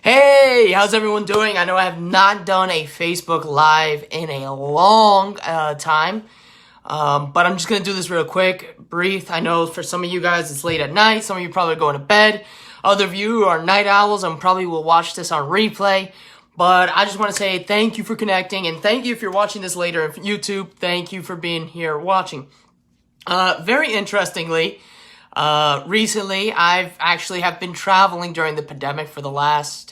Hey, how's everyone doing? I know I have not done a Facebook Live in a long time, but I'm just going to do this real quick, brief. I know for some of you guys it's late at night. Some of you probably going to bed. Other of you are night owls and probably will watch this on replay. But I just want to say thank you for connecting, and thank you if you're watching this later on YouTube. Thank you for being here watching. Very interestingly, recently I've actually have been traveling during the pandemic for the last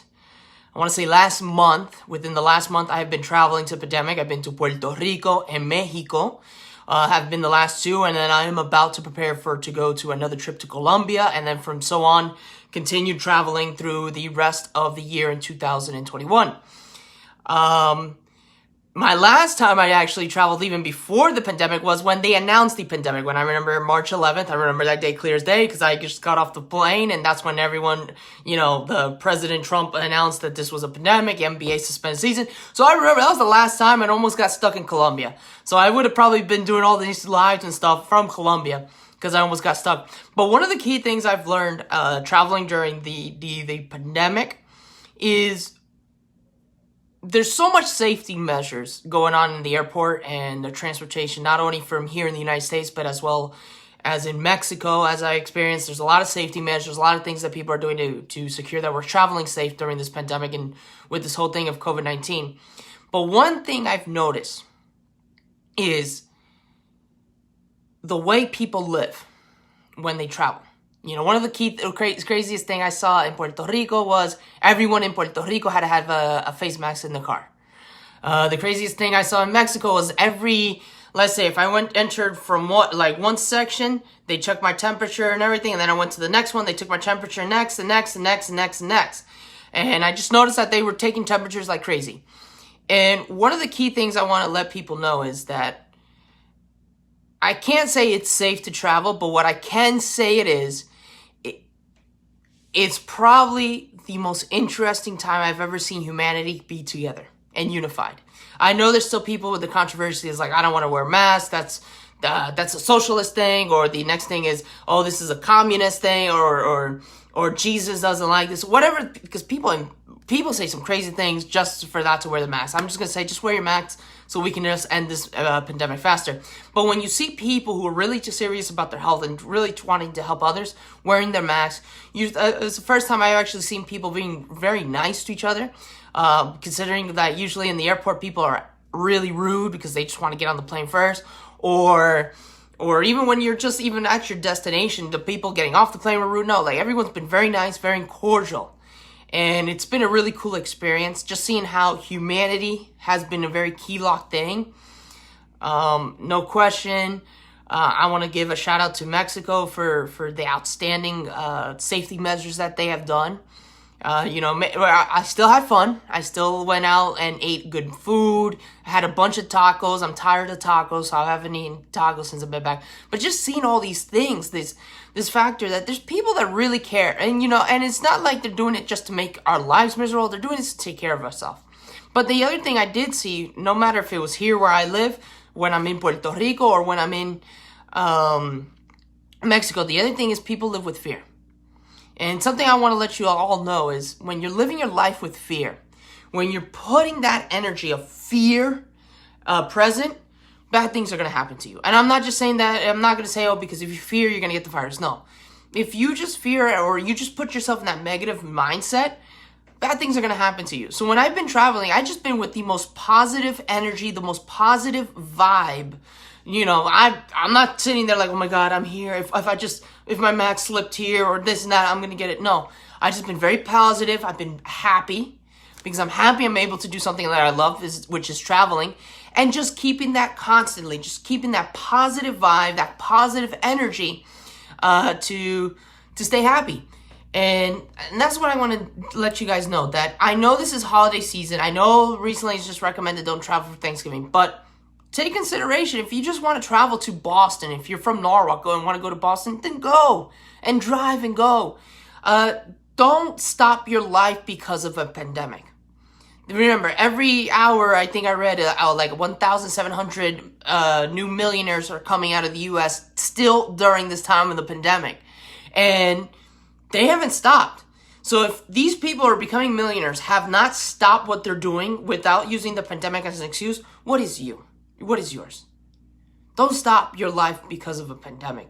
month. Within the last month, I have been traveling to pandemic. I've been to Puerto Rico and Mexico, have been the last two, and then I am about to prepare to go to another trip to Colombia, and then from so on, continue traveling through the rest of the year in 2021. My last time I actually traveled even before the pandemic was when they announced the pandemic. When I remember March 11th, I remember that day clear as day because I just got off the plane, and that's when everyone, the President Trump announced that this was a pandemic, NBA suspended season. So I remember that was the last time I almost got stuck in Colombia. So I would have probably been doing all these lives and stuff from Colombia because I almost got stuck. But one of the key things I've learned traveling during the pandemic is there's so much safety measures going on in the airport and the transportation, not only from here in the United States, but as well as in Mexico, as I experienced. There's a lot of safety measures, a lot of things that people are doing to secure that we're traveling safe during this pandemic and with this whole thing of COVID-19. But one thing I've noticed is the way people live when they travel. One of the craziest thing I saw in Puerto Rico was everyone in Puerto Rico had to have a face mask in the car. The craziest thing I saw in Mexico was let's say if I entered from one section, they checked my temperature and everything, and then I went to the next one, they took my temperature next, and next, and next, and next, and next. And I just noticed that they were taking temperatures like crazy. And one of the key things I want to let people know is that I can't say it's safe to travel, but what I can say it's probably the most interesting time I've ever seen humanity be together and unified. I know there's still people with the controversy is like, I don't want to wear masks. That's a socialist thing, or the next thing is, oh, this is a communist thing, or Jesus doesn't like this, whatever. Because people say some crazy things just for that to wear the mask. I'm just gonna say, just wear your mask so we can just end this pandemic faster. But when you see people who are really just serious about their health and really wanting to help others, wearing their masks, it's the first time I've actually seen people being very nice to each other, considering that usually in the airport people are really rude because they just want to get on the plane first, or even when you're just even at your destination, the people getting off the plane were rude. No, everyone's been very nice, very cordial. And it's been a really cool experience, just seeing how humanity has been a very key lock thing. No question. I want to give a shout out to Mexico for the outstanding safety measures that they have done. I still had fun. I still went out and ate good food. I had a bunch of tacos. I'm tired of tacos, so I haven't eaten tacos since I've been back. But just seeing all these things, this factor that there's people that really care. And, and it's not like they're doing it just to make our lives miserable. They're doing it to take care of ourselves. But the other thing I did see, no matter if it was here where I live, when I'm in Puerto Rico, or when I'm in Mexico, the other thing is people live with fear. And something I want to let you all know is when you're living your life with fear, when you're putting that energy of fear present, bad things are going to happen to you. And I'm not just saying that, I'm not going to say, oh, because if you fear, you're going to get the virus. No. If you just fear, or you just put yourself in that negative mindset, bad things are going to happen to you. So when I've been traveling, I've just been with the most positive energy, the most positive vibe. I'm not sitting there like, oh my God, I'm here. If my mask slipped here or this and that, I'm going to get it. No, I've just been very positive. I've been happy because I'm happy I'm able to do something that I love, which is traveling, and just keeping that constantly, just keeping that positive vibe, that positive energy to stay happy. And that's what I want to let you guys know, that I know this is holiday season. I know recently it's just recommended don't travel for Thanksgiving, but take consideration, if you just want to travel to Boston, if you're from Norwalk and want to go to Boston, then go and drive and go. Don't stop your life because of a pandemic. Remember, every hour, I think I read like 1,700 new millionaires are coming out of the U.S. still during this time of the pandemic. And they haven't stopped. So if these people are becoming millionaires, have not stopped what they're doing without using the pandemic as an excuse, what is you? What is yours? Don't stop your life because of a pandemic.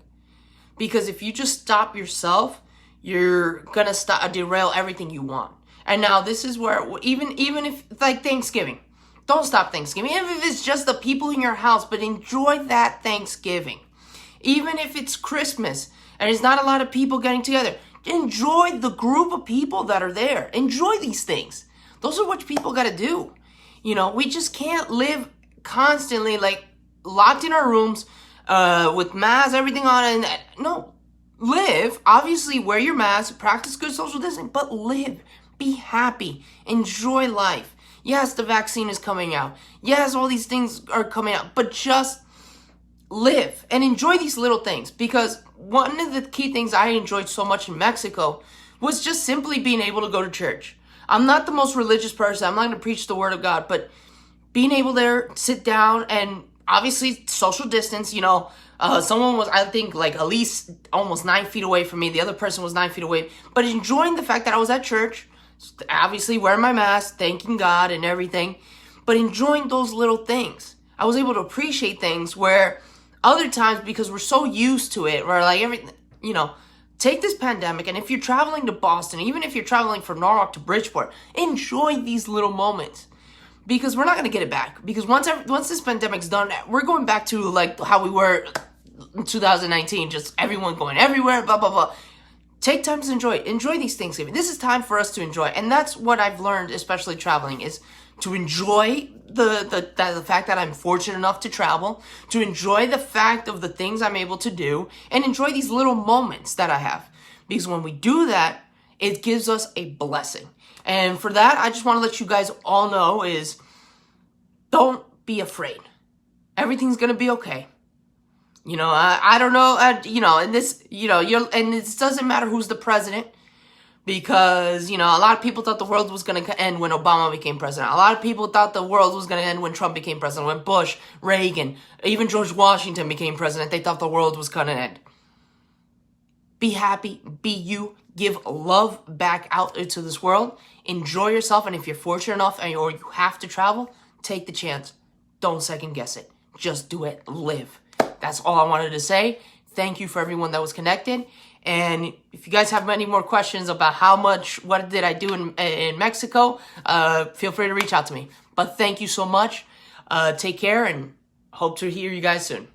Because if you just stop yourself, you're gonna derail everything you want. And now this is where, even if, like Thanksgiving, don't stop Thanksgiving. Even if it's just the people in your house, but enjoy that Thanksgiving. Even if it's Christmas and it's not a lot of people getting together, enjoy the group of people that are there. Enjoy these things. Those are what people gotta do. You know, we just can't live constantly like locked in our rooms with masks, everything on, and no. Live, obviously wear your mask, practice good social distancing, but live. Be happy. Enjoy life. Yes, the vaccine is coming out. Yes, all these things are coming out, but just live and enjoy these little things. Because one of the key things I enjoyed so much in Mexico was just simply being able to go to church. I'm not the most religious person. I'm not going to preach the word of God, but being able to sit down and obviously social distance, you know, someone was, I think, like at least almost 9 feet away from me. The other person was 9 feet away, but enjoying the fact that I was at church, obviously wearing my mask, thanking God and everything, but enjoying those little things. I was able to appreciate things where other times, because we're so used to it, we're like, everything, you know, take this pandemic, and if you're traveling to Boston, even if you're traveling from Norwalk to Bridgeport, enjoy these little moments. Because we're not going to get it back. Because once this pandemic's done, we're going back to like how we were in 2019, just everyone going everywhere, blah, blah, blah. Take time to enjoy these things. This is time for us to enjoy. And that's what I've learned, especially traveling, is to enjoy the fact that I'm fortunate enough to travel, to enjoy the fact of the things I'm able to do, and enjoy these little moments that I have. Because when we do that, it gives us a blessing. And for that, I just want to let you guys all know is don't be afraid. Everything's going to be okay. You know, I don't know, you know, and this, you know, and it doesn't matter who's the president, because, you know, a lot of people thought the world was going to end when Obama became president. A lot of people thought the world was going to end when Trump became president, when Bush, Reagan, even George Washington became president. They thought the world was going to end. Be happy, be you, give love back out into this world, enjoy yourself, and if you're fortunate enough or you have to travel, take the chance. Don't second guess it. Just do it. Live. That's all I wanted to say. Thank you for everyone that was connected. And if you guys have any more questions about what did I do in Mexico, feel free to reach out to me. But thank you so much. Take care and hope to hear you guys soon.